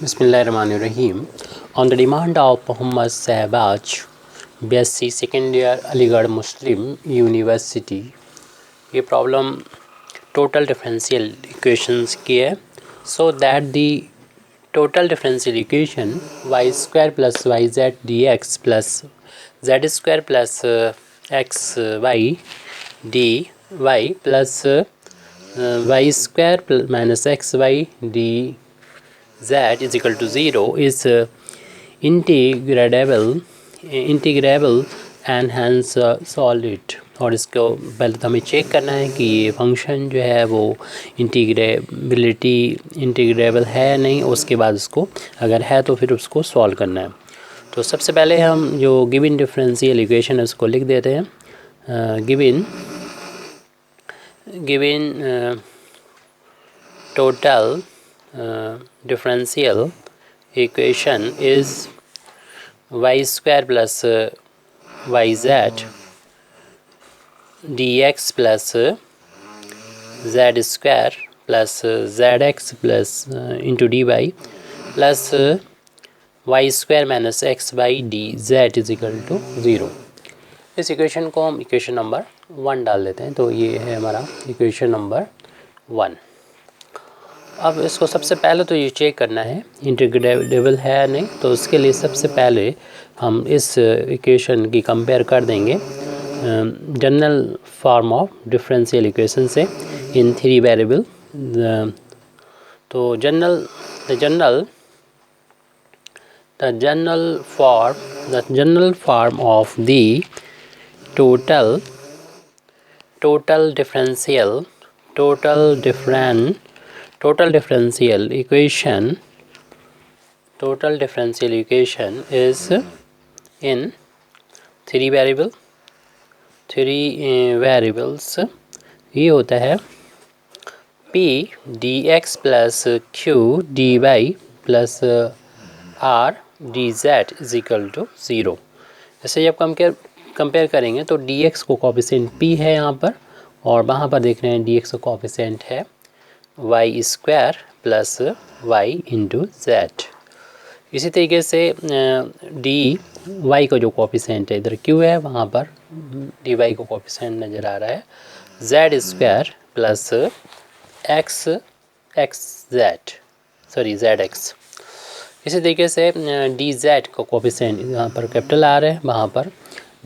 Bismillahirrahmanirrahim. On the demand of Muhammad Shahbaz, BSc second year Aligarh Muslim University, ये problem total differential equations की है. So that the total differential equation y square plus y z d x plus Z square plus x y d y plus y square minus x y d z is equal to 0 is integrable and hence solid. और इसको पहले तो हमें check करना है कि ये function जो है वो इंटीग्रेबल है या नहीं. उसके बाद उसको अगर है तो फिर उसको सॉल्व करना है. तो सबसे पहले हम जो गिवन डिफरेंशियल इक्वेशन है उसको लिख देते हैं. Given total differential equation is y square plus yz dx plus z square plus zx plus into dy plus y square minus xy dz is equal to 0. इस इक्वेशन को हम equation number 1 डाल देते हैं. तो ये है हमारा इक्वेशन नंबर 1. अब इसको सबसे पहले तो ये चेक करना है इंटीग्रेबल है या नहीं. तो उसके लिए सबसे पहले हम इस इक्वेशन की कंपेयर कर देंगे general form of differential equation से इन 3 वेरिएबल. तो general form of the total differential equation is in 3 variables. ये होता है p dx plus q dy plus r dz is equal to 0. जैसे जब कंपेयर करेंगे तो dx को कोफिशिएंट p है यहाँ पर, और वहाँ पर देख रहे हैं dx को कोफिशिएंट है y square plus y into z. इसी तरीके से डी वाई को जो कोफिशिएंट है इधर क्यू है, वहाँ पर डी वाई को कोफिशिएंट नज़र आ रहा है Z square plus Z x. इसी तरीके से डी जेड को कोफिशिएंट यहाँ पर कैपिटल आ रहा है, वहाँ पर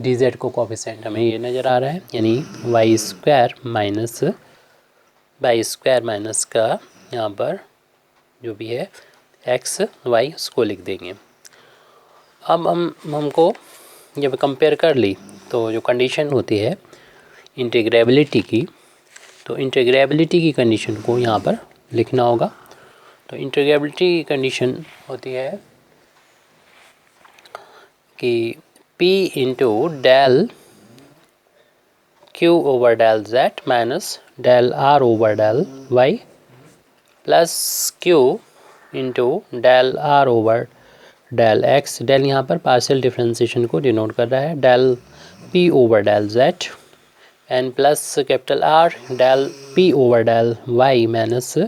डी जेड को कोफिशिएंट हमें ये नज़र आ रहा है, यानी वाई स्क्वायर माइनस का यहाँ पर जो भी है एक्स वाई उसको लिख देंगे. अब हमको जब कंपेयर कर ली तो जो कंडीशन होती है इंटीग्रेबिलिटी की, तो इंटीग्रेबिलिटी की कंडीशन को यहाँ पर लिखना होगा. तो इंटीग्रेबिलिटी की कंडीशन होती है कि p into del q over del z minus del r over del y plus q into del r over del x. Del यहाँ पर पार्शियल डिफरेंशिएशन को डिनोट कर रहा है, del p over del z and plus capital R del p over del y minus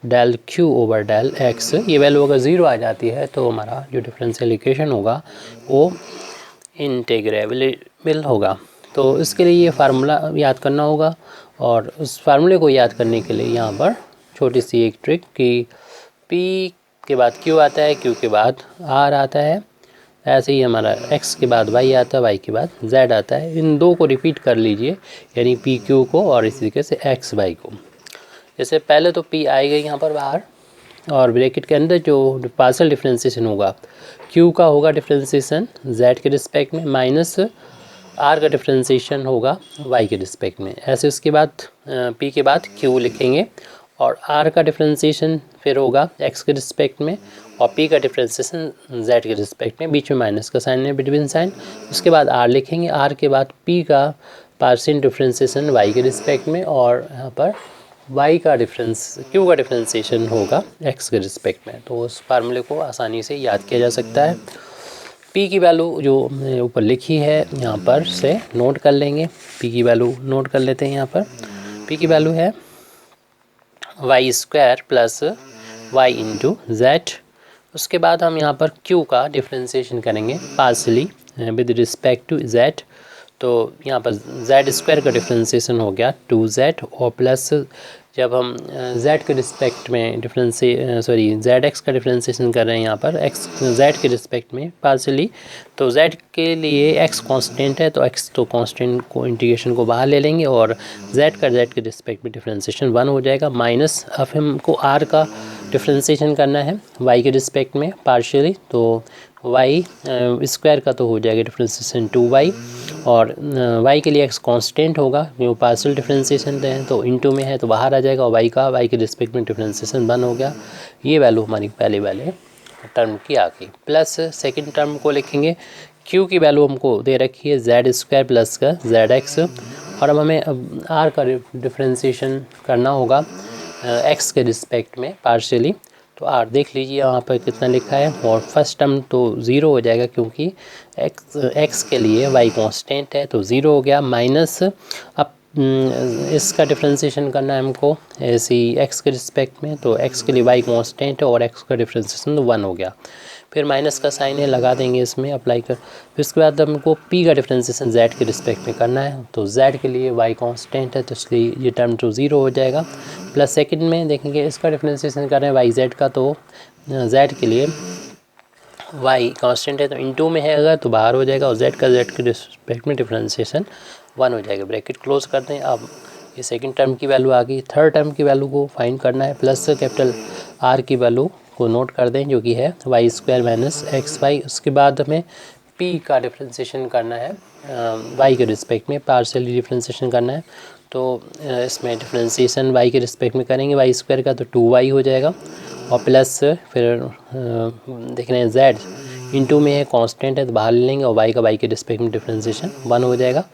del q over del x. ये value अगर 0 आ जाती है तो हमारा जो डिफरेंशियल इक्वेशन होगा वो इंटीग्रेबल होगा. तो इसके लिए ये फार्मूला याद करना होगा, और उस फार्मूले को याद करने के लिए यहाँ पर छोटी सी एक ट्रिक कि p के बाद q आता है, q के बाद r आता है, ऐसे ही हमारा x के बाद y आता है, y के बाद z आता है. इन दो को रिपीट कर लीजिए, यानी p q को और इसी तरीके से x y को. जैसे पहले तो p आएगा यहाँ पर बाहर, और ब्रैकेट के अंदर जो पार्शियल डिफरेंशिएशन होगा q का होगा डिफरेंशिएशन z के रिस्पेक्ट में, माइनस r का डिफरेंशिएशन होगा y के रिस्पेक्ट में. ऐसे उसके बाद p के बाद q लिखेंगे, और r का डिफरेंशिएशन फिर होगा x के रिस्पेक्ट में, और p का डिफरेंशिएशन z के रिस्पेक्ट में. बीच में माइनस का साइन है, बिटवीन साइन. उसके बाद r लिखेंगे, r के बाद p का पार्शियल डिफरेंशिएशन y के रिस्पेक्ट में, और यहाँ पर q का डिफरेंशिएशन होगा x के रिस्पेक्ट में. तो उस फार्मूले को आसानी से याद किया जा सकता है. p की वैल्यू जो ऊपर लिखी है यहाँ पर से नोट कर लेंगे. p की वैल्यू नोट कर लेते हैं. यहाँ पर p की वैल्यू है y square plus y into z उसके बाद हम यहाँ पर q का डिफ्रेंशिएशन करेंगे partially with respect to z। तो यहाँ पर z स्क्वायर का डिफ्रेंशिएशन हो गया 2z और प्लस जब हम z के रिस्पेक्ट में zx का डिफ्रेंशिएशन कर रहे हैं यहाँ पर x z के रिस्पेक्ट में पार्शली, तो z के लिए x कांस्टेंट है तो x तो कांस्टेंट को इंटीग्रेशन को बाहर ले लेंगे और z का z के रिस्पेक्ट में डिफ्रेंशिएशन 1 हो जाएगा माइनस अब हमको r का डिफ्रेंशिएशन करना है y के रिस्पेक्ट में पार्शियली, तो y स्क्वायर का तो हो जाएगा डिफ्रेंशिएशन 2y और y के लिए x कांस्टेंट होगा जो पार्शियल डिफ्रेंशिएशन है तो इनटू में है तो बाहर आ जाएगा और y के रिस्पेक्ट में डिफ्रेंशिएशन 1 हो गया। ये वैल्यू हमारी पहले वाले टर्म की आ गई। प्लस सेकंड टर्म को लिखेंगे q की वैल्यू हमको दे रखी है z स्क्वायर प्लस का zx और अब हमें r का डिफ्रेंशिएशन करना होगा x के रिस्पेक्ट में पार्शियली। तो r देख लीजिए यहाँ पर कितना लिखा है और फर्स्ट टर्म तो 0 हो जाएगा क्योंकि x के लिए y कांस्टेंट है तो 0 हो गया माइनस अब इसका डिफ्रेंशिएशन करना है हमको ऐसे ही x के रिस्पेक्ट में, तो x के लिए y कांस्टेंट है और x का डिफ्रेंशिएशन 1 हो गया। फिर माइनस का साइन है लगा देंगे इसमें अप्लाई कर। फिर उसके बाद हमको p का डिफ्रेंशिएशन z के रिस्पेक्ट में करना है तो z के लिए y कांस्टेंट है तो इसलिए ये टर्म तो 0 हो जाएगा। प्लस सेकंड में देखेंगे इसका डिफ्रेंशिएशन कर रहे हैं yz का तो z के लिए y कांस्टेंट है तो इनटू में है अगर तो बाहर हो जाएगा और z का z के रिस्पेक्ट में डिफ्रेंशिएशन 1 हो जाएगा। ब्रैकेट क्लोज कर दें। अब ये सेकंड टर्म की वैल्यू आ गई। थर्ड टर्म की वैल्यू को फाइंड करना है प्लस कैपिटल R की वैल्यू को नोट कर दें जो कि है y square minus x y. उसके बाद हमें p का डिफ्रेंशिएशन करना है y के रिस्पेक्ट में पार्शियली डिफ्रेंशिएशन करना है तो इसमें डिफ्रेंशिएशन y के रिस्पेक्ट में करेंगे वाई स्क्वायर का तो 2y हो जाएगा और प्लस फिर देख रहे हैं z इंटू में है कांस्टेंट है तो बाहर ले लेंगे और y का y के रिस्पेक्ट में डिफ्रेंशिएशन 1 हो जाएगा।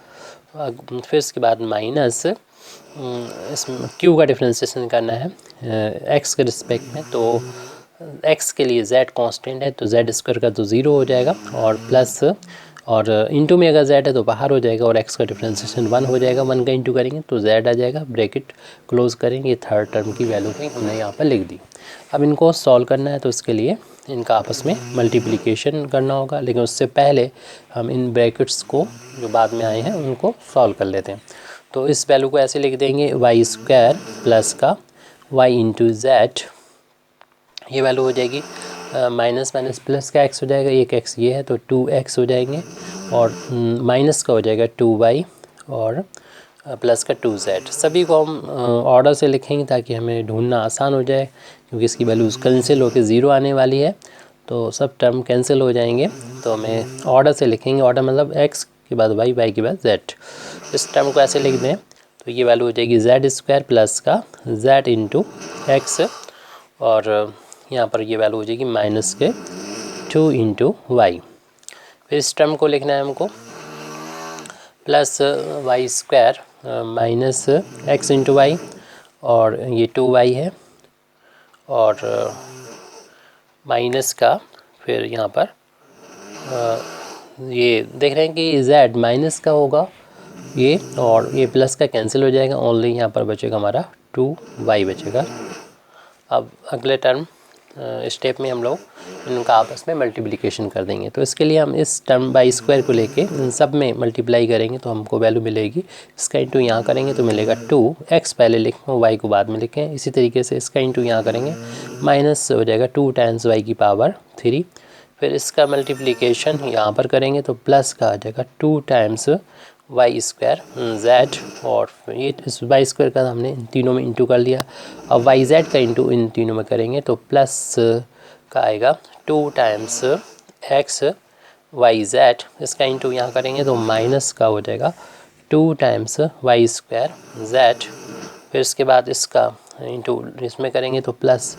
फिर इसके बाद माइनस इसमें q का डिफ्रेंशिएशन करना है x के रिस्पेक्ट में तो x के लिए z कांस्टेंट है तो z स्क्वायर का तो 0 हो जाएगा और प्लस और इंटू में अगर z है तो बाहर हो जाएगा और x का डिफ्रेंशिएशन 1 हो जाएगा। 1 का इंटू करेंगे तो z आ जाएगा। ब्रैकेट क्लोज करेंगे। थर्ड टर्म की वैल्यू भी हमने यहाँ पर लिख दी। अब इनको सॉल्व करना है तो इसके लिए इनका आपस में मल्टीप्लिकेशन करना होगा, लेकिन उससे पहले हम इन ब्रैकेट्स को जो बाद में आए हैं उनको सॉल्व कर लेते हैं। तो इस वैल्यू को ऐसे लिख देंगे वाई स्क्वायर प्लस का वाई इंटू जेड, ये वैल्यू हो जाएगी माइनस माइनस प्लस का x हो जाएगा, एक x ये है तो 2x हो जाएंगे और माइनस का हो जाएगा 2y और प्लस का 2z। सभी को हम ऑर्डर से लिखेंगे ताकि हमें ढूंढना आसान हो जाए क्योंकि इसकी वैल्यूज़ कैंसिल होकर 0 आने वाली है तो सब टर्म कैंसिल हो जाएंगे। तो हमें ऑर्डर से लिखेंगे, ऑर्डर मतलब x के बाद y, y के बाद z। इस टर्म को ऐसे लिख दें तो ये वैल्यू हो जाएगी z स्क्वायर प्लस का z इंटू एक्स और यहाँ पर ये वैल्यू हो जाएगी माइनस के 2 इंटू वाई। फिर इस टर्म को लिखना है हमको plus y square minus x into y और ये 2y है और माइनस का फिर यहाँ पर ये देख रहे हैं कि z माइनस का होगा ये और ये प्लस का कैंसिल हो जाएगा, ओनली यहाँ पर बचेगा हमारा 2y बचेगा। अब अगले टर्म स्टेप में हम लोग इनका आपस में मल्टीप्लिकेशन कर देंगे। तो इसके लिए हम इस टर्म बाई स्क्वायर को लेके इन सब में मल्टीप्लाई करेंगे तो हमको वैल्यू मिलेगी। इसका इंटू यहाँ करेंगे तो मिलेगा 2x पहले लिखें y को बाद में लिखें। इसी तरीके से इसका इंटू यहाँ करेंगे माइनस हो जाएगा 2 टाइम्स y की पावर 3। फिर इसका मल्टीप्लिकेशन यहाँ पर करेंगे तो प्लस का आ जाएगा 2 टाइम्स वाई स्क्वायर जेड और ये इस वाई स्क्वायर का हमने इन तीनों में इंटू कर लिया। अब वाई जेड का इंटू इन तीनों में करेंगे तो प्लस का आएगा 2 टाइम्स एक्स वाई जेड, इसका इंटू यहाँ करेंगे तो माइनस का हो जाएगा 2 टाइम्स वाई स्क्वायर जेड। फिर इसके बाद इसका इंटू इसमें करेंगे तो प्लस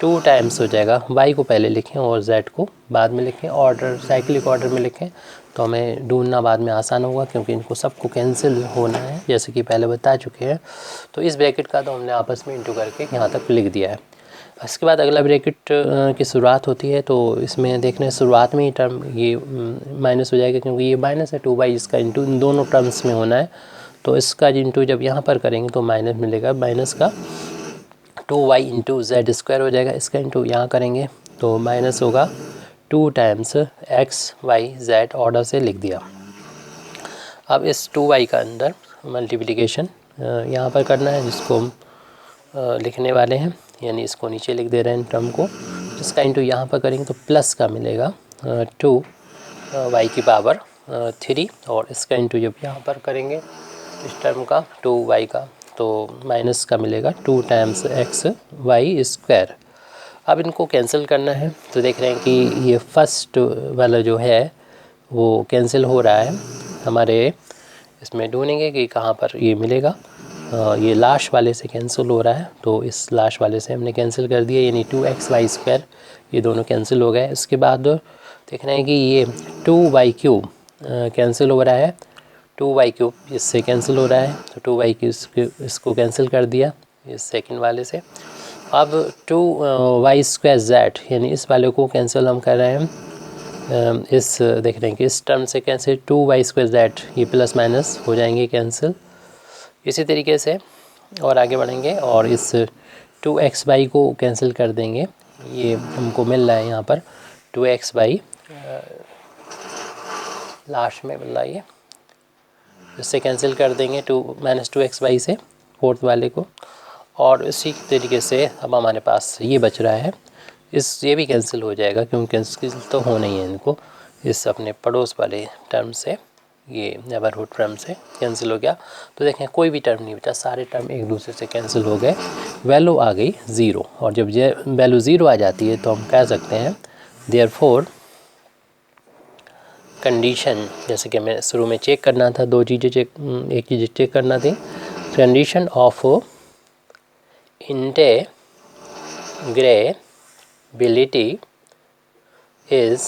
2 टाइम्स हो जाएगा, y को पहले लिखें और z को बाद में लिखें, ऑर्डर साइक्लिक ऑर्डर में लिखें तो हमें ढूंढना बाद में आसान होगा क्योंकि इनको सबको कैंसिल होना है जैसे कि पहले बता चुके हैं। तो इस ब्रैकेट का तो हमने आपस में इंटू करके यहाँ तक लिख दिया है। इसके बाद अगला ब्रैकेट की शुरुआत होती है तो इसमें देखने शुरुआत में ही टर्म ये माइनस हो जाएगा क्योंकि ये माइनस है 2y, इसका इंटू इन दोनों टर्म्स में होना है तो इसका इंटू जब यहाँ पर करेंगे तो माइनस मिलेगा, माइनस का 2y इंटू जेड स्क्वायर हो जाएगा। इसका इंटू यहाँ करेंगे तो माइनस होगा 2 times x y z order से लिख दिया। अब इस 2y का अंदर मल्टीप्लिकेशन यहाँ पर करना है, जिसको हम लिखने वाले हैं, यानी इसको नीचे लिख दे रहे हैं टर्म को, जिसका इंटू यहाँ पर करेंगे तो प्लस का मिलेगा 2y की पावर 3, और इसका इंटू जब यहाँ पर करेंगे इस टर्म का 2y का, तो माइनस का मिलेगा 2 टाइम्स एक्स वाई स्क्वायर। अब इनको कैंसिल करना है, तो देख रहे हैं कि ये फर्स्ट वाला जो है वो कैंसिल हो रहा है। हमारे इसमें ढूंढेंगे कि कहाँ पर ये मिलेगा। ये लास्ट वाले से कैंसिल हो रहा है, तो इस लास्ट वाले से हमने कैंसिल कर दिया, यानी 2xy² ये दोनों कैंसिल हो गए। इसके बाद देख रहे हैं कि ये 2y³ कैंसिल हो रहा है, 2y³ इससे कैंसिल हो रहा है, तो 2y³ इसको कैंसिल कर दिया इस सेकंड वाले से। अब 2y²z यानी इस वाले को कैंसिल हम कर रहे हैं इस देख रहे हैं कि इस टर्म से कैंसिल 2y²z, ये प्लस माइनस हो जाएंगे कैंसिल। इसी तरीके से और आगे बढ़ेंगे और इस 2xy को कैंसिल कर देंगे। ये हमको मिल रहा है यहाँ पर 2xy लास्ट में मिल रहा है, ये इससे कैंसिल कर देंगे -2xy से फोर्थ वाले को। और इसी तरीके से अब हमारे पास ये बच रहा है, ये भी कैंसिल हो जाएगा क्योंकि कैंसिल तो होना ही है इनको, इस अपने पड़ोस वाले टर्म से, ये नेबरहुड टर्म से कैंसिल हो गया। तो देखें कोई भी टर्म नहीं बचा, सारे टर्म एक दूसरे से कैंसिल हो गए, वैल्यू आ गई 0। और जब ये वैल्यू 0 आ जाती है तो हम कह सकते हैं देयरफॉर कंडीशन, जैसे कि हमें शुरू में चेक करना था, एक चीज़ चेक करना थी, कंडीशन ऑफ इंटेग्रेबिलिटी इज़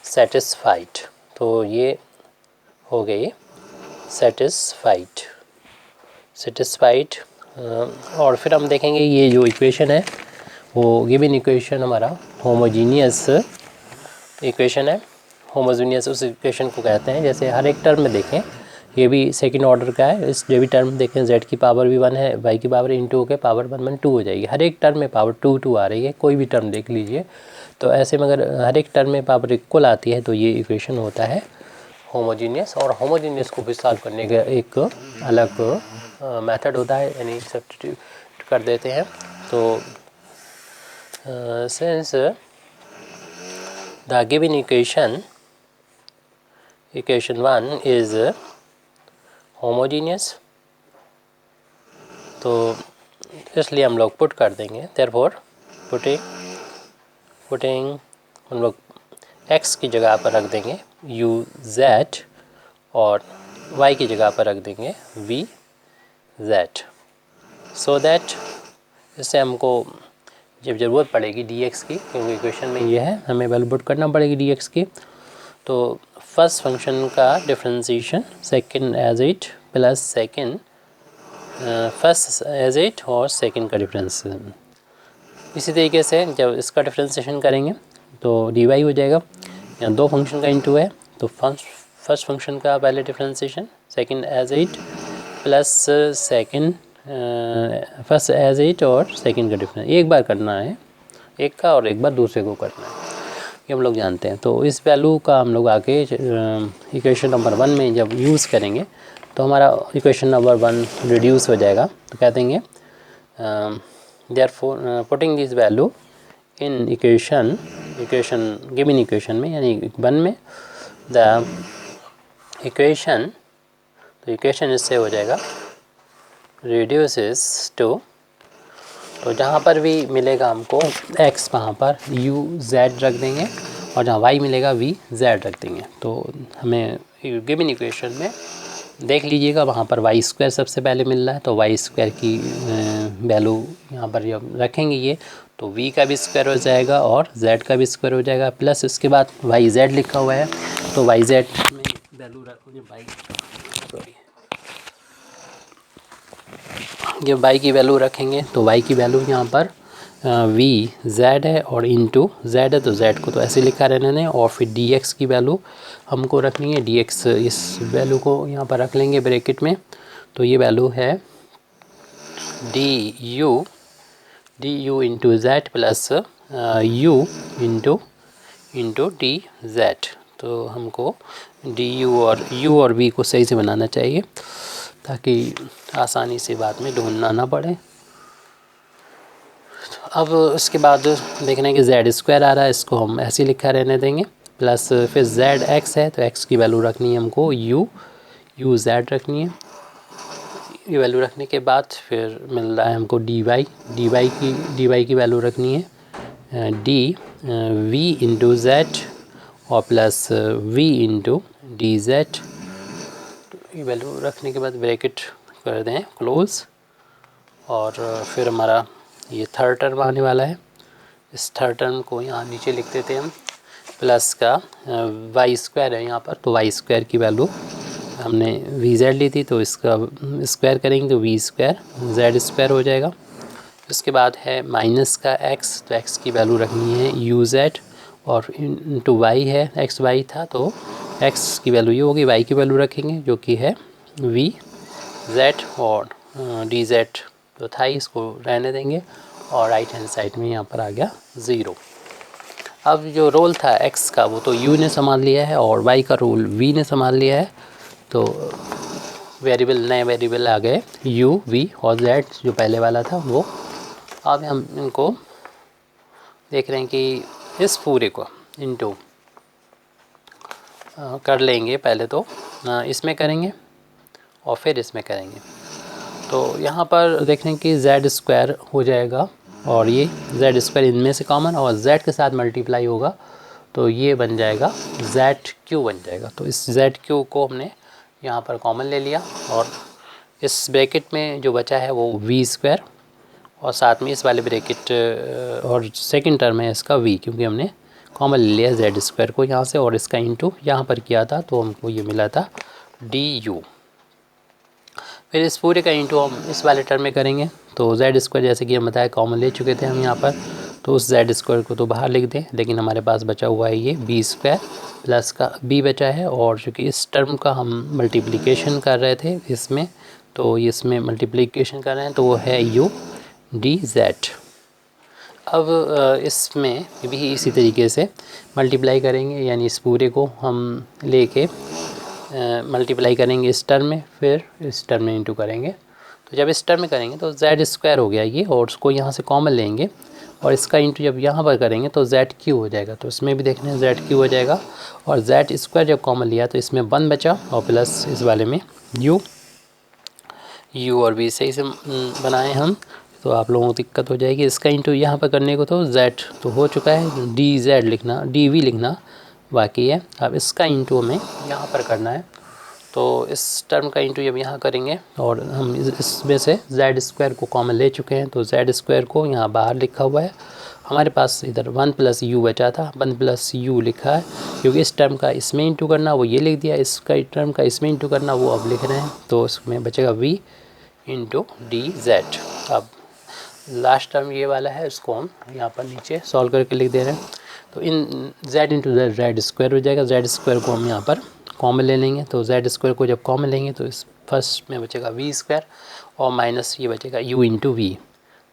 सेटिस्फाइड। तो ये हो गई सेटिस्फाइड। और फिर हम देखेंगे ये जो इक्वेशन है वो गिवन इक्वेशन हमारा होमोजीनियस इक्वेशन है। होमोजीनियस उस इक्वेशन को कहते हैं, जैसे हर एक टर्म में देखें, ये भी सेकंड ऑर्डर का है, इस जो भी टर्म देखें z की पावर भी 1 है, y की पावर इंटू के पावर 1 1 2 हो जाएगी। हर एक टर्म में पावर 2 2 आ रही है, कोई भी टर्म देख लीजिए। तो ऐसे में अगर हर एक टर्म में पावर इक्वल आती है तो ये इक्वेशन होता है होमोजीनियस। और होमोजीनियस को भी सॉल्व करने का एक अलग मेथड होता है, यानी सब्स्टिट्यूट कर देते हैं। तो since the given equation 1 is homogeneous, तो इसलिए हम लोग पुट कर देंगे, देयरफॉर पुटिंग हम लोग x की जगह पर रख देंगे uz और y की जगह पर रख देंगे vz, सो दैट इससे हमको जब ज़रूरत पड़ेगी dx की, क्योंकि इक्वेशन में ये है हमें वैल्यू पुट करना पड़ेगी dx की, तो फर्स्ट फंक्शन का differentiation second as it plus second first as it और सेकंड का डिफरेंस। इसी तरीके से जब इसका डिफरेंशिएशन करेंगे तो dy हो जाएगा, यहाँ दो फंक्शन का इंटू है, तो फर्स्ट फंक्शन का पहले differentiation second as it plus second first as it और सेकंड का डिफरेंस, एक बार करना है एक का और एक बार दूसरे को करना है, ये हम लोग जानते हैं। तो इस वैल्यू का हम लोग आगे इक्वेशन नंबर 1 में जब यूज़ करेंगे तो हमारा इक्वेशन नंबर 1 रिड्यूस हो जाएगा। तो कह देंगे therefore putting this value in equation given equation में, यानी 1 में, द इक्वेशन, तो इक्वेशन इससे हो जाएगा रिड्यूसेस टू, तो जहाँ पर भी मिलेगा हमको x वहाँ पर uz रख देंगे और जहाँ y मिलेगा vz रख देंगे। तो हमें गिवन इक्वेशन में देख लीजिएगा वहाँ पर y² सबसे पहले मिल रहा है, तो y² की वैल्यू यहाँ पर जब रखेंगे ये, तो v का भी स्क्वायर हो जाएगा और z का भी स्क्वायर हो जाएगा, प्लस उसके बाद yz लिखा हुआ है, तो yz में वैल्यू रखोगे जब y की वैल्यू रखेंगे तो y की वैल्यू यहाँ पर vz है और इंटू z है, तो z को तो ऐसे लिखा रहने दें, और फिर dx की वैल्यू हमको रखनी है, dx इस वैल्यू को यहाँ पर रख लेंगे ब्रैकेट में, तो ये वैल्यू है du into z plus u into d Z. तो हमको डी यू और u और v को सही से बनाना चाहिए ताकि आसानी से बाद में ढूंढना ना पड़े। अब उसके बाद देखना है कि जेड स्क्वायर आ रहा है, इसको हम ऐसे ही लिखा रहने देंगे, प्लस फिर जेड एक्स है तो एक्स की वैल्यू रखनी है हमको यू जेड रखनी है। ये वैल्यू रखने के बाद फिर मिल रहा है हमको डी वाई की वैल्यू रखनी है डी वी इंटू जेड और plus we into d z. ये वैल्यू रखने के बाद ब्रैकेट कर दें क्लोज, और फिर हमारा ये थर्ड टर्म आने वाला है। इस थर्ड टर्म को यहाँ नीचे लिख देते हैं हम, प्लस का वाई स्क्वायर है यहाँ पर, तो वाई स्क्वायर की वैल्यू हमने वी जेड ली थी तो इसका स्क्वायर करेंगे तो वी स्क्वायर जेड स्क्वायर हो जाएगा। उसके बाद है माइनस का एक्स, तो एक्स की वैल्यू रखनी है यू जेड और इंटू वाई है, एक्स वाई था तो एक्स की वैल्यू ये होगी, वाई की वैल्यू रखेंगे जो कि है वी जेड और डी जेड तो था ही, इसको रहने देंगे और राइट हैंड साइड में यहाँ पर आ गया 0। अब जो रोल था x का वो तो u ने संभाल लिया है और y का रोल v ने संभाल लिया है, तो वेरिएबल नए वेरिएबल आ गए u v और z जो पहले वाला था वो। अब हम इनको देख रहे हैं कि इस पूरे को इनटू कर लेंगे, पहले तो इसमें करेंगे और फिर इसमें करेंगे। तो यहाँ पर देख रहे हैं कि जेड स्क्वायर हो जाएगा और ये जेड स्क्वायर इनमें से कॉमन और जेड के साथ मल्टीप्लाई होगा तो ये बन जाएगा जेड क्यू बन जाएगा। तो इस जेड क्यू को हमने यहाँ पर कॉमन ले लिया और इस ब्रैकेट में जो बचा है वो वी स्क्वायर और साथ में इस वाले ब्रैकेट और सेकंड टर्म है इसका वी, क्योंकि हमने कॉमन ले लिया जेड स्क्वायर को यहाँ से और इसका इंटू यहाँ पर किया था तो हमको ये मिला था डी यू। फिर इस पूरे का इंटू हम इस वाले टर्म में करेंगे तो जेड स्क्वायर जैसे कि हम बताया कॉमन ले चुके थे हम यहाँ पर, तो उस जेड स्क्वायर को तो बाहर लिख दें, लेकिन हमारे पास बचा हुआ है ये बी स्क्वायर प्लस का बी बचा है और चूँकि इस टर्म का हम मल्टीप्लिकेशन कर रहे थे इसमें, तो इसमें मल्टीप्लिकेशन कर रहे हैं तो वो है यू डी जेड। अब इसमें भी इसी तरीके से मल्टीप्लाई करेंगे, यानी इस पूरे को हम लेके मल्टीप्लाई करेंगे इस टर्म में, फिर इस टर्म में इंटू करेंगे। तो जब इस टर्म में करेंगे तो जेड स्क्वायर हो गया ये और उसको यहाँ से कॉमन लेंगे और इसका इंटू जब यहाँ पर करेंगे तो जेड क्यू हो जाएगा। तो इसमें भी देखना है जेड क्यू हो जाएगा और जेड स्क्वायर जब कॉमन लिया तो इसमें 1 बचा और प्लस इस वाले में यू और वी सही से बनाए हम, तो आप लोगों को दिक्कत हो जाएगी। इसका इंटू यहाँ पर करने को तो जेड तो हो चुका है, डी जेड लिखना डी वी लिखना बाकी है। अब इसका इंटू हमें यहाँ पर करना है, तो इस टर्म का इंटू जब यहाँ करेंगे और हम इसमें से जेड स्क्वायर को कॉमन ले चुके हैं तो जेड स्क्वायर को यहाँ बाहर लिखा हुआ है, हमारे पास इधर 1 प्लस यू बचा था, 1 प्लस यू लिखा है क्योंकि इस टर्म का इसमें इंटू करना वो ये लिख दिया, इसका टर्म का इसमें इंटू करना वो अब लिख रहे हैं, तो इसमें बचेगा वी इंटू डी जेड। अब लास्ट टर्म ये वाला है, इसको हम यहाँ पर नीचे सॉल्व करके लिख दे रहे हैं। तो इन z इंटू जेड स्क्वायर हो जाएगा, जेड स्क्वायर को हम यहाँ पर कॉमन ले लेंगे, तो जेड स्क्वायर को जब कॉमन लेंगे तो इस फर्स्ट में बचेगा वी स्क्वायर और माइनस ये बचेगा u इंटू वी,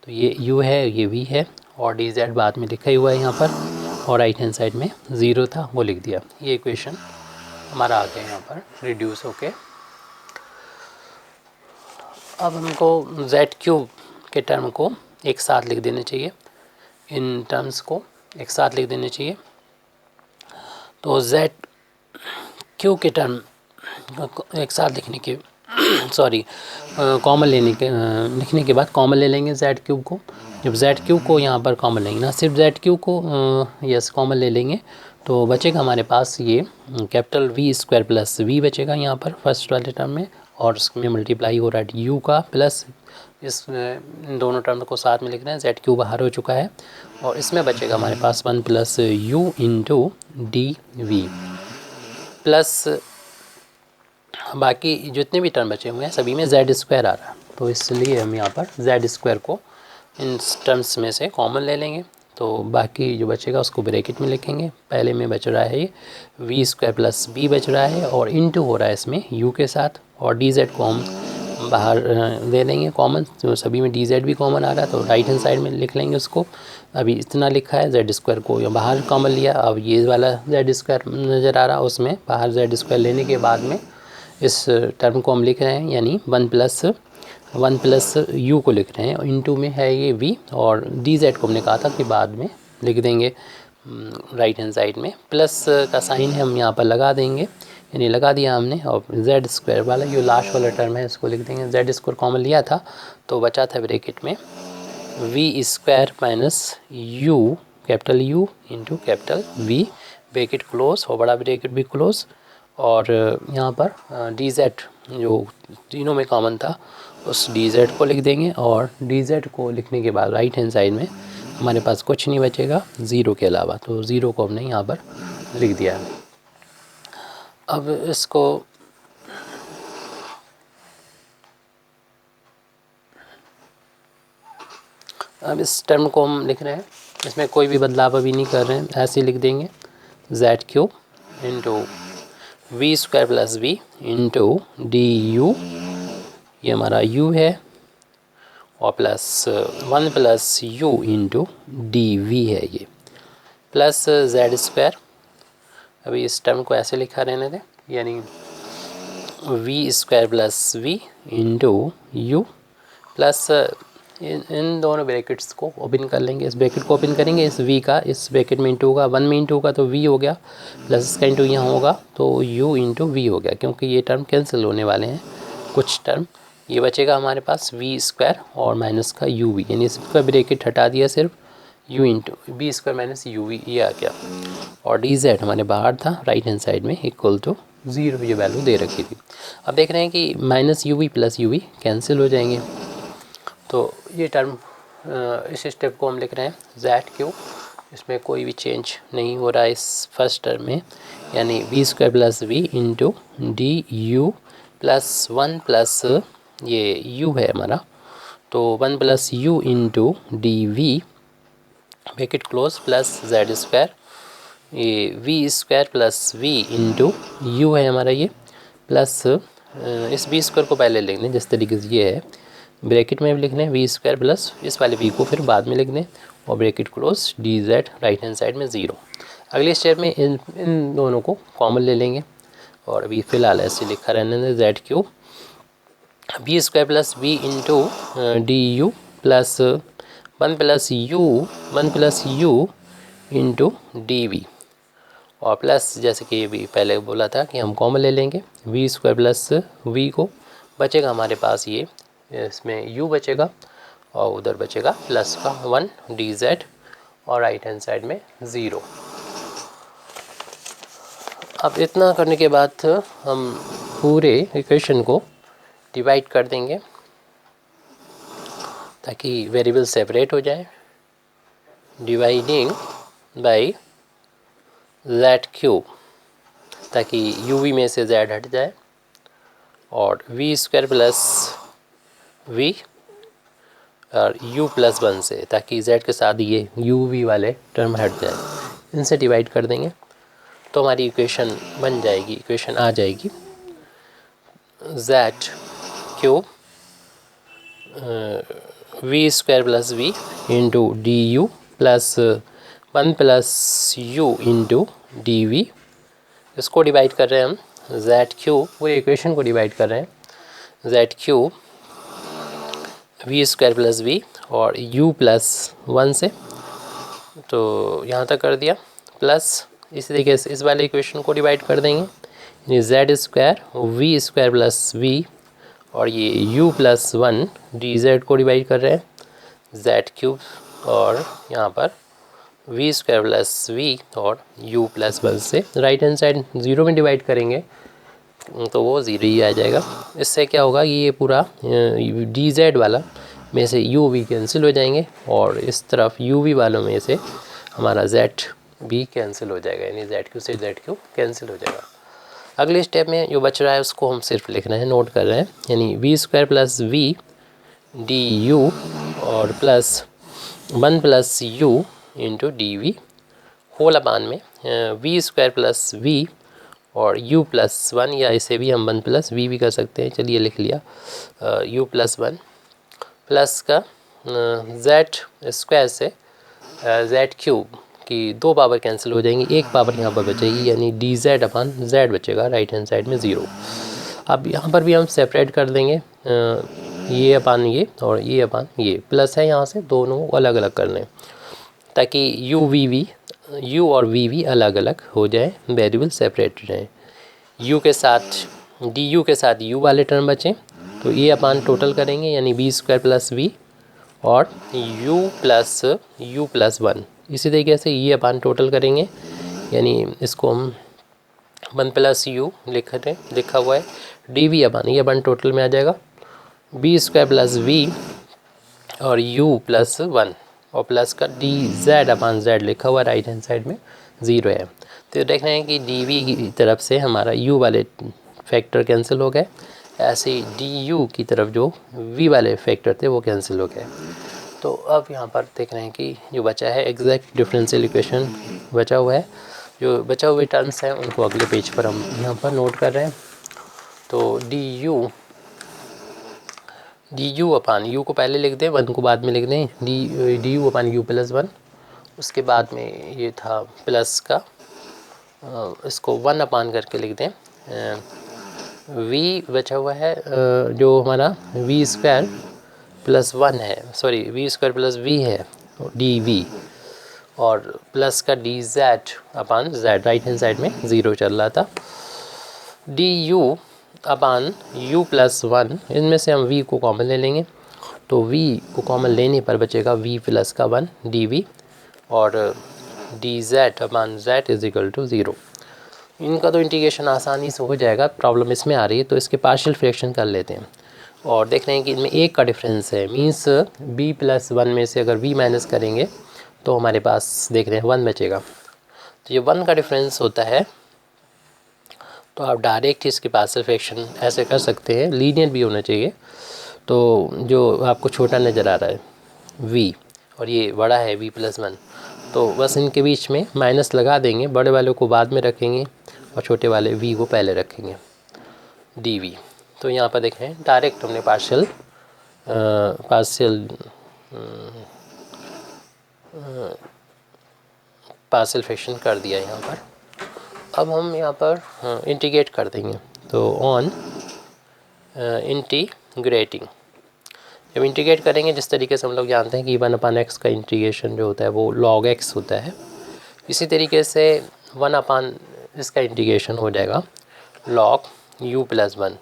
तो ये u है ये v है और डी जेड बाद में लिखा ही हुआ है यहाँ पर और राइट हैंड साइड में 0 था वो लिख दिया। ये इक्वेशन हमारा आ गया यहाँ पर रिड्यूस होके। अब हमको जेड क्यूब के टर्म को एक साथ लिख देने चाहिए, इन टर्म्स को एक साथ लिख देने चाहिए। तो जेड क्यू के टर्म एक साथ लिखने के कॉमन लिखने के बाद कॉमन ले लेंगे जेड क्यूब को। जब जेड क्यूब को यहाँ पर कॉमन लेंगे, ना सिर्फ जेड क्यूब को यस कॉमन ले लेंगे तो बचेगा हमारे पास ये capital V square plus v बचेगा यहाँ पर फर्स्ट वाले टर्म में और उसमें मल्टीप्लाई हो रहा है यू का प्लस इस दोनों टर्म को साथ में लिख रहे हैं, जेड क्यू बाहर हो चुका है और इसमें बचेगा हमारे पास 1 plus you into D v plus बाकी जितने भी टर्म बचे हुए हैं सभी में जेड स्क्वायर आ रहा है, तो इसलिए हम यहाँ पर जेड स्क्वायर को इन टर्म्स में से कॉमन ले लेंगे। तो बाकी जो बचेगा उसको ब्रैकेट में लिखेंगे, पहले में बच रहा है ये वी स्क्वायर प्लस बी बच रहा है और इंटू हो रहा है इसमें यू के साथ और डी जेड को हम बाहर दे देंगे कॉमन, जो सभी में डी जेड भी कॉमन आ रहा है तो राइट हैंड साइड में लिख लेंगे उसको। अभी इतना लिखा है, जेड स्क्वायर को या बाहर कॉमन लिया, अब ये वाला जेड स्क्वायर नज़र आ रहा है, उसमें बाहर जेड स्क्वायर लेने के बाद में इस टर्म को हम लिख रहे हैं, यानी वन प्लस यू को लिख रहे हैं, इनटू में है ये वी, और डी जेड को हमने कहा था कि बाद में लिख देंगे राइट हैंड साइड में। प्लस का साइन है हम यहाँ पर लगा देंगे, यानी लगा दिया हमने, और जेड स्क्वायर वाला जो लास्ट वाला टर्म है इसको लिख देंगे। जेड स्क्वायर कॉमन लिया था तो बचा था ब्रैकेट में we square minus u, capital U into capital V, bracket close और बड़ा ब्रैकेट भी क्लोज। और यहाँ पर डी जेड जो तीनों में कॉमन था उस डी जेड को लिख देंगे, और डी जेड को लिखने के बाद राइट हैंड साइड में हमारे पास कुछ नहीं बचेगा ज़ीरो के अलावा, तो ज़ीरो को हमने यहाँ पर लिख दिया है। अब इसको अब इस टर्म को हम लिख रहे हैं, इसमें कोई भी बदलाव अभी नहीं कर रहे हैं, ऐसे लिख देंगे z cube into we square plus we into D u, ये हमारा u है, और plus one plus you into D v है ये, प्लस जेड स्क्वायर। अभी इस टर्म को ऐसे लिखा रहने दें, यानी V square plus we into U, plus इन दोनों ब्रैकेट्स को ओपन कर लेंगे, इस ब्रैकेट को ओपन करेंगे, इस v का इस ब्रैकेट में इंटू होगा, वन में इंटू होगा तो v हो गया, प्लस इसका इंटू यहाँ होगा तो u इंटू वी हो गया, क्योंकि ये टर्म कैंसिल होने वाले हैं कुछ टर्म। ये बचेगा हमारे पास वी स्क्वायर और माइनस का यू वी, यानी इसका ब्रैकेट हटा दिया, सिर्फ u into we square minus U V ये आ गया, और डी जेड हमारे बाहर था राइट हैंड साइड में इक्वल टू ज़ीरो, ये वैल्यू दे रखी थी। अब देख रहे हैं कि minus U V plus U V cancel हो जाएंगे, तो ये टर्म इस स्टेप को हम लिख रहे हैं जेड क्यू, इसमें कोई भी चेंज नहीं हो रहा है इस फर्स्ट टर्म में, यानी V square plus we into D U plus one plus ये यू है हमारा, तो one plus you into D V bracket close plus Z square, ये V square plus we into U है हमारा ये, प्लस इस वी स्क्वायर को पहले लिख लें जिस तरीके से ये है, ब्रैकेट में भी लिख लें वी स्क्वायर प्लस इस वाले वी को फिर बाद में लिख दें, और bracket close D Z right hand side में ज़ीरो। अगले स्टेप में इन दोनों को कॉमन ले लेंगे, और अभी फ़िलहाल ऐसे लिखा रहने दें Z Q V square plus we into D U plus one plus you into D V, और प्लस जैसे कि भी पहले बोला था कि हम कॉमन ले लेंगे वी स्क्वायर प्लस वी को, बचेगा हमारे पास ये, इसमें u बचेगा और उधर बचेगा प्लस का वन डी जेड और राइट हैंड साइड में ज़ीरो। अब इतना करने के बाद हम पूरे इक्वेशन को डिवाइड कर देंगे ताकि वेरिएबल सेपरेट हो जाए, डिवाइडिंग बाय जेड क्यूब, ताकि यू वी में से जेड हट जाए, और वी स्क्वायर प्लस वी और u प्लस वन से, ताकि z के साथ ये u v वाले टर्म हट जाए, इनसे डिवाइड कर देंगे तो हमारी इक्वेशन बन जाएगी, इक्वेशन आ जाएगी z cube V square plus we into D U plus one plus you into D V. इसको डिवाइड कर रहे हैं हम z क्यूब, पूरी इक्वेशन को डिवाइड कर रहे हैं z cube V square plus V और u प्लस वन से, तो यहाँ तक कर दिया, प्लस इसी तरीके से इस वाले इक्वेशन को डिवाइड कर देंगे, यानी Z square V square plus V और ये u plus one D Z को डिवाइड कर रहे हैं जेड क्यूब, और यहाँ पर वी स्क्वायर प्लस वी और u प्लस वन से राइट हैंड साइड ज़ीरो में डिवाइड करेंगे तो वो ज़ीरो ही आ जाएगा। इससे क्या होगा, ये पूरा डी जेड वाला में से यू वी कैंसिल हो जाएंगे, और इस तरफ यू वी वालों में से हमारा जेड भी कैंसिल हो जाएगा, यानी जेड क्यू से जेड क्यू कैंसिल हो जाएगा। अगले स्टेप में जो बच रहा है उसको हम सिर्फ लिख रहे हैं, नोट कर रहे हैं, यानी V square plus V D U और plus one plus you into D V whole upon में वी स्क्वायर प्लस वी और u+1, या इसे भी हम 1+v भी कर सकते हैं, चलिए लिख लिया u+1 प्लस का z² से z³ की 2 पावर कैंसिल हो जाएंगी, एक पावर यहाँ पर बचेगी, यानी dz/z बचेगा राइट हैंड साइड में 0। अब यहाँ पर भी हम सेपरेट कर देंगे ये अपान ये और ये अपान ये, प्लस है यहाँ से, दोनों को अलग अलग कर लें ताकि u और v अलग अलग हो जाए, वेरिएबल सेपरेट हो जाए। u के साथ du के साथ u वाले टर्म बचें तो ये अपान टोटल करेंगे, यानी b² + v और u+1। इसी तरीके से ये अपान टोटल करेंगे, यानी इसको हम 1+u लिखा हुआ है, dv अपान ये अपान टोटल में आ जाएगा b² + v और u+1 और प्लस का dz/z लिखा हुआ राइट हैंड साइड में 0 है। तो देख रहे हैं कि dv की तरफ से हमारा u वाले फैक्टर कैंसिल हो गए, ऐसे ही du की तरफ जो v वाले फैक्टर थे वो कैंसिल हो गए। तो अब यहाँ पर देख रहे हैं कि जो बचा है एग्जैक्ट डिफरेंशियल इक्वेशन बचा हुआ है, जो बचा हुए टर्म्स हैं उनको अगले पेज पर हम यहाँ पर नोट कर रहे हैं। तो du अपान u को पहले लिख दें, 1 को बाद में लिख दें, du अपान u+1, उसके बाद में ये था प्लस का इसको 1 अपान करके लिख दें, v बचा हुआ है जो हमारा v² + 1 है, सॉरी v² + v है dv, और प्लस का dz/z राइट हैंड साइड में 0 चल रहा था, du अपान u+1, इनमें से हम v को कॉमन ले लेंगे, तो v को कॉमन लेने पर बचेगा v+1 dv और dz/z = 0। इनका तो इंटीग्रेशन आसानी से हो जाएगा, प्रॉब्लम इसमें आ रही है तो इसके पार्शियल फ्रैक्शन कर लेते हैं। और देख रहे हैं कि इनमें 1 का डिफरेंस है, मीन्स b+1 में से अगर v माइनस करेंगे तो हमारे पास देख रहे हैं 1 बचेगा। तो ये 1 का डिफरेंस होता है, तो आप डायरेक्ट इसके पार्शियल फ्रैक्शन ऐसे कर सकते हैं, लीनियर भी होना चाहिए। तो जो आपको छोटा नज़र आ रहा है v और ये बड़ा है v+1, तो बस इनके बीच में माइनस लगा देंगे, बड़े वाले को बाद में रखेंगे और छोटे वाले v को पहले रखेंगे dv। तो यहाँ पर देखें डायरेक्ट हमने पार्शियल फ्रैक्शन कर दिया यहाँ पर। अब हम यहाँ पर इंटीग्रेट कर देंगे, तो ऑन इंटीग्रेटिंग, जब इंटीग्रेट करेंगे जिस तरीके से हम लोग जानते हैं कि 1/x का इंटीग्रेशन जो होता है वो log x होता है, इसी तरीके से 1/ इसका इंटीग्रेशन हो जाएगा log u+1।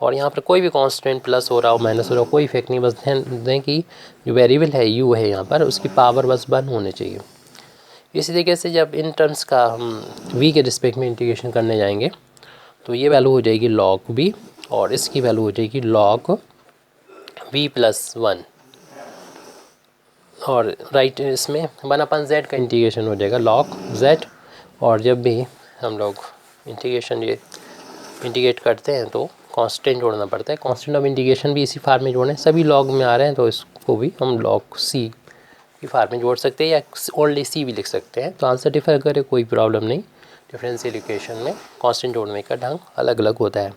और यहाँ पर कोई भी कांस्टेंट प्लस हो रहा हो माइनस हो रहा हो कोई इफेक्ट नहीं, बस ध्यान दें कि जो वेरिएबल है u है यहाँ पर उसकी पावर बस 1 होनी चाहिए। इसी तरीके से जब इन टर्म्स का हम v के रिस्पेक्ट में इंटीग्रेशन करने जाएंगे तो ये वैल्यू हो जाएगी log v और इसकी वैल्यू हो जाएगी log v+1, और राइट इसमें 1/z का इंटीग्रेशन हो जाएगा log z। और जब भी हम लोग इंटीग्रेट करते हैं तो कांस्टेंट जोड़ना पड़ता है, कांस्टेंट ऑफ इंटीग्रेशन भी इसी फार्म में जोड़ें, सभी लॉग में आ रहे हैं तो इसको भी हम log c की फार्म में जोड़ सकते हैं या ओनली c भी लिख सकते हैं। तो आंसर डिफर करे कोई प्रॉब्लम नहीं, डिफरेंशियल इक्वेशन में कांस्टेंट जोड़ने का ढंग अलग अलग होता है।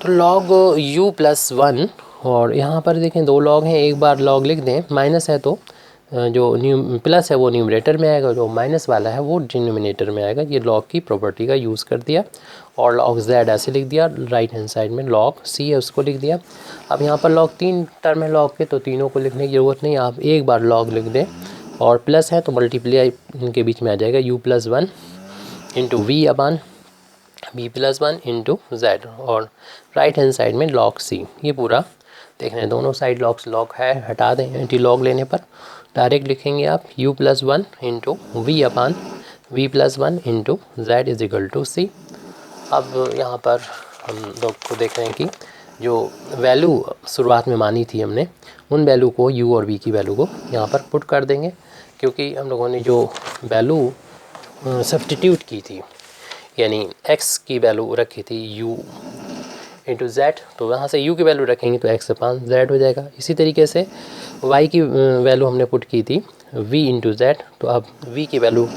तो log u+1, और यहाँ पर देखें 2 लॉग हैं, एक बार लॉग लिख दें, माइनस है तो जो प्लस है वो न्यूमरेटर में आएगा, जो माइनस वाला है वो डिनोमिनेटर में आएगा। ये लॉग की प्रॉपर्टी का यूज़ कर दिया और log z ऐसे लिख दिया, राइट हैंड साइड में log c है उसको लिख दिया। अब यहाँ पर log 3 टर्म है log के, तो तीनों को लिखने की ज़रूरत नहीं, आप एक बार log लिख दें, और प्लस है तो मल्टीप्लाई इनके बीच में आ जाएगा u+1 इंटू v अपान v+1 इंटू z, और राइट हैंड साइड में log c। ये पूरा देख रहे हैं दोनों साइड log है, हटा दें, एंटी log लेने पर डायरेक्ट लिखेंगे आप u+1 इंटू v अपान v+1 इंटू z = c। अब यहाँ पर हम लोग को देख रहे हैं कि जो वैल्यू शुरुआत में मानी थी हमने, उन वैल्यू को u और v की वैल्यू को यहाँ पर पुट कर देंगे, क्योंकि हम लोगों ने जो वैल्यू सब्स्टिट्यूट की थी, यानी x की वैल्यू रखी थी u इंटू z, तो वहाँ से u की वैल्यू रखेंगे तो x अपान z हो जाएगा। इसी तरीके से y की वैल्यू हमने पुट की थी v इंटू z, तो अब v की वैल्यू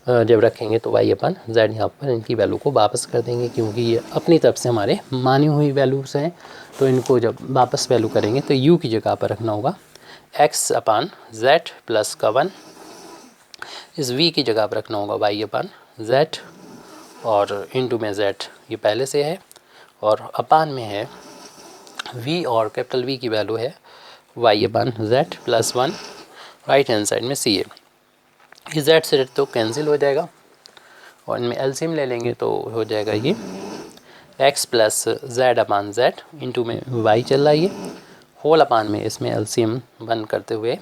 जब रखेंगे तो y अपन z यहाँ पर इनकी वैल्यू को वापस कर देंगे, क्योंकि ये अपनी तरफ से हमारे मानी हुई वैल्यूज़ हैं। तो इनको जब वापस वैल्यू करेंगे तो u की जगह पर रखना होगा x अपान z प्लस का 1, इस v की जगह पर रखना होगा y अपान z, और इनटू में z ये पहले से है, और अपान में है v, और कैपिटल V की वैल्यू है y अपान z plus 1, right hand side में सी है। इस z से तो कैंसिल हो जाएगा, और इनमें एलसीएम ले लेंगे तो हो जाएगा ये x प्लस z अपान z, इंटू में y चल रहा है ये, होल अपान में इसमें एलसीएम 1 करते हुए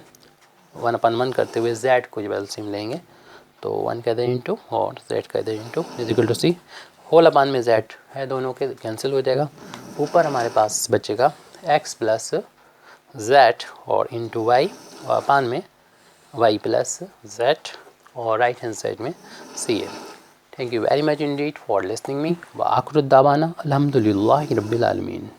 1 अपान 1 करते हुए z को जब एलसीएम लेंगे तो 1 कह दें इंटू और z कह दें into is equal to C, whole upon में z है दोनों के कैंसिल हो जाएगा। ऊपर हमारे पास बचेगा x प्लस z और इंटू y, और अपान में y प्लस z, और राइट हैंड साइड में सी है। Thank you very much Indeed for listening me. व आखिर दावाना अल्हम्दुलिल्लाहि रब्बिल आलमीन।